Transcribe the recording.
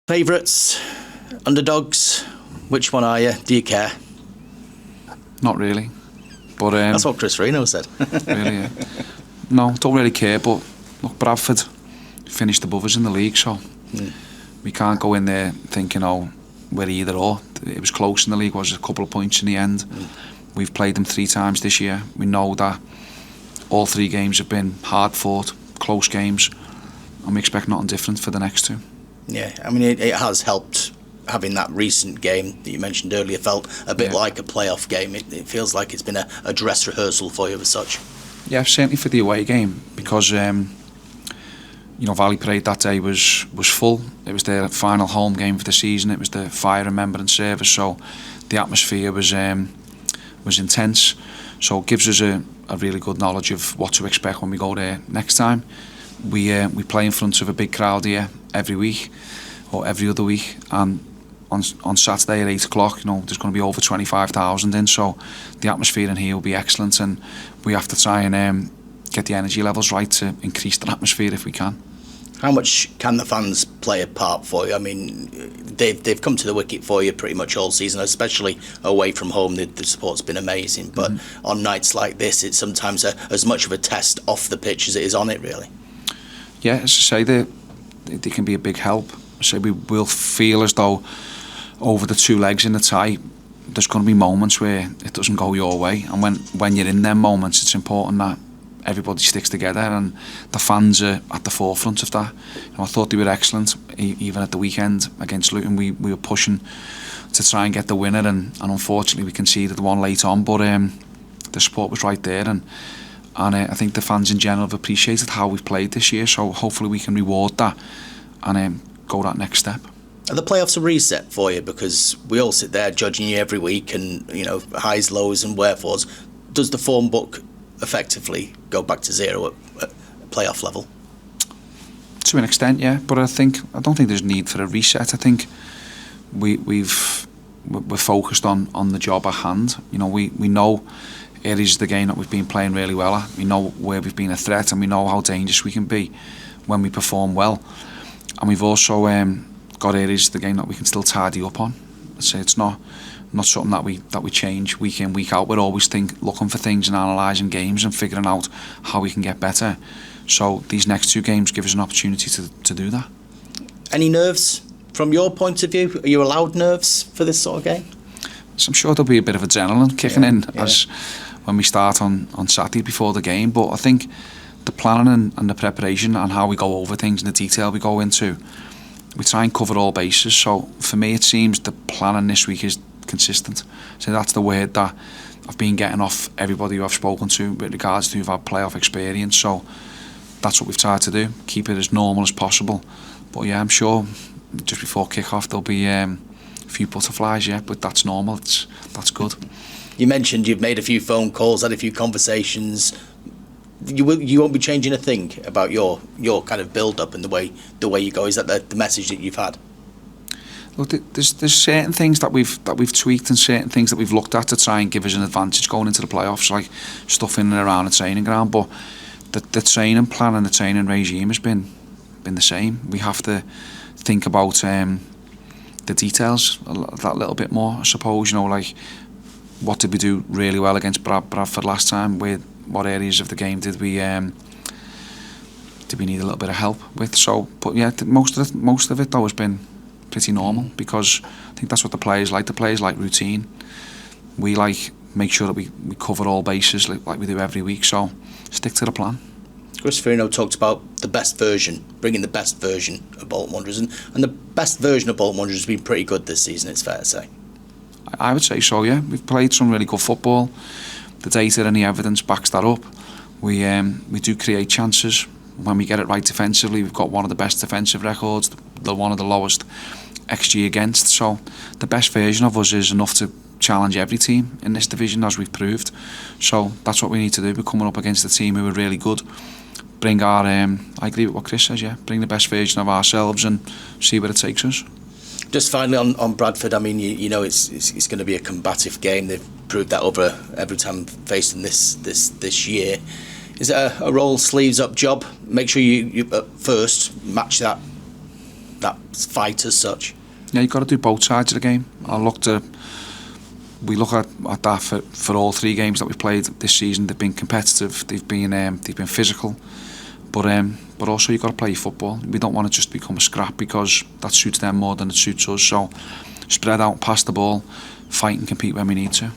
Favourites, underdogs, which one are you? Do you care? Not really, but That's what Chris Reno said. really, yeah. No, don't really care. But look, Bradford finished above us in the league, so we can't go in there thinking, oh, we're either or. It was close in the league, was a couple of points in the end. We've played them 3 times this year. We know that all 3 games have been hard fought, close games, and we expect nothing different for the next 2. Yeah, I mean, it has helped having that recent game that you mentioned earlier. Felt a bit like a playoff game. It feels like it's been a dress rehearsal for you as such. Yeah, certainly for the away game, because Valley Parade that day was full. It was their final home game for the season. It was the fire remembrance service, so the atmosphere was intense. So it gives us a really good knowledge of what to expect when we go there next time. We play in front of a big crowd here every week or every other week, and on Saturday at 8 o'clock, there's going to be over 25,000 in, so the atmosphere in here will be excellent, and we have to try and get the energy levels right to increase the atmosphere if we can. How much can the fans play a part for you? I mean, they've come to the wicket for you pretty much all season, especially away from home. The support's been amazing, but on nights like this, it's sometimes as much of a test off the pitch as it is on it, really. Yeah, as I say, they can be a big help. So we will feel as though over the 2 legs in the tie, there's going to be moments where it doesn't go your way, and when you're in them moments, it's important that everybody sticks together, and the fans are at the forefront of that. I thought they were excellent, even at the weekend against Luton. We were pushing to try and get the winner, and unfortunately we conceded one late on, but the support was right there, and I think the fans in general have appreciated how we've played this year, so hopefully we can reward that and go that next step. Are the playoffs a reset for you? Because we all sit there judging you every week, and highs, lows and wherefores. Does the form book effectively go back to zero at playoff level? To an extent, yeah, but I don't think there's need for a reset. I think we're focused on the job at hand. We know it is the game that we've been playing really well at. We know where we've been a threat, and we know how dangerous we can be when we perform well. And we've also got areas of the game that we can still tidy up on. So it's not something that we change week in, week out. We're always looking for things and analysing games and figuring out how we can get better. So these next 2 games give us an opportunity to do that. Any nerves from your point of view? Are you allowed nerves for this sort of game? So I'm sure there'll be a bit of adrenaline kicking in as when we start on Saturday before the game. But I think the planning and the preparation and how we go over things and the detail we go into, we try and cover all bases. So for me, it seems the planning this week is consistent. So that's the word that I've been getting off everybody who I've spoken to with regards to who've had playoff experience. So that's what we've tried to do, keep it as normal as possible. But yeah, I'm sure just before kick-off there'll be a few butterflies, but that's normal. That's good. You mentioned you've made a few phone calls, had a few conversations. You won't be changing a thing about your kind of build-up and the way you go. Is that the message that you've had? Look, there's certain things that we've tweaked and certain things that we've looked at to try and give us an advantage going into the playoffs, like stuff in and around the training ground. But the training plan and the training regime has been the same. We have to think about the details that little bit more, I suppose. Like what did we do really well against Bradford last time? What areas of the game did we need a little bit of help with? So, but yeah, most of it though has been pretty normal, because I think that's what the players like. The players like routine. We make sure that we cover all bases like we do every week. So stick to the plan. Chris Reno talked about bringing the best version of Bolton Wanderers, and the best version of Bolton Wanderers has been pretty good this season, it's fair to say. I would say so, yeah. We've played some really good football. The data and the evidence backs that up. We do create chances. When we get it right defensively, we've got one of the best defensive records, one of the lowest XG against. So the best version of us is enough to challenge every team in this division, as we've proved. So that's what we need to do. We're coming up against a team who are really good. Bring our, I agree with what Chris says, yeah. Bring the best version of ourselves and see where it takes us. Just finally on Bradford, I mean, it's going to be a combative game. They've proved that over every time faced them this year. Is it a roll sleeves up job? Make sure you first match that that fight as such. Yeah, you've got to do both sides of the game. We look at that for all 3 games that we've played this season. They've been competitive, they've been physical, but also you've got to play your football. We don't want to just become a scrap, because that suits them more than it suits us. So spread out, pass the ball, fight and compete when we need to.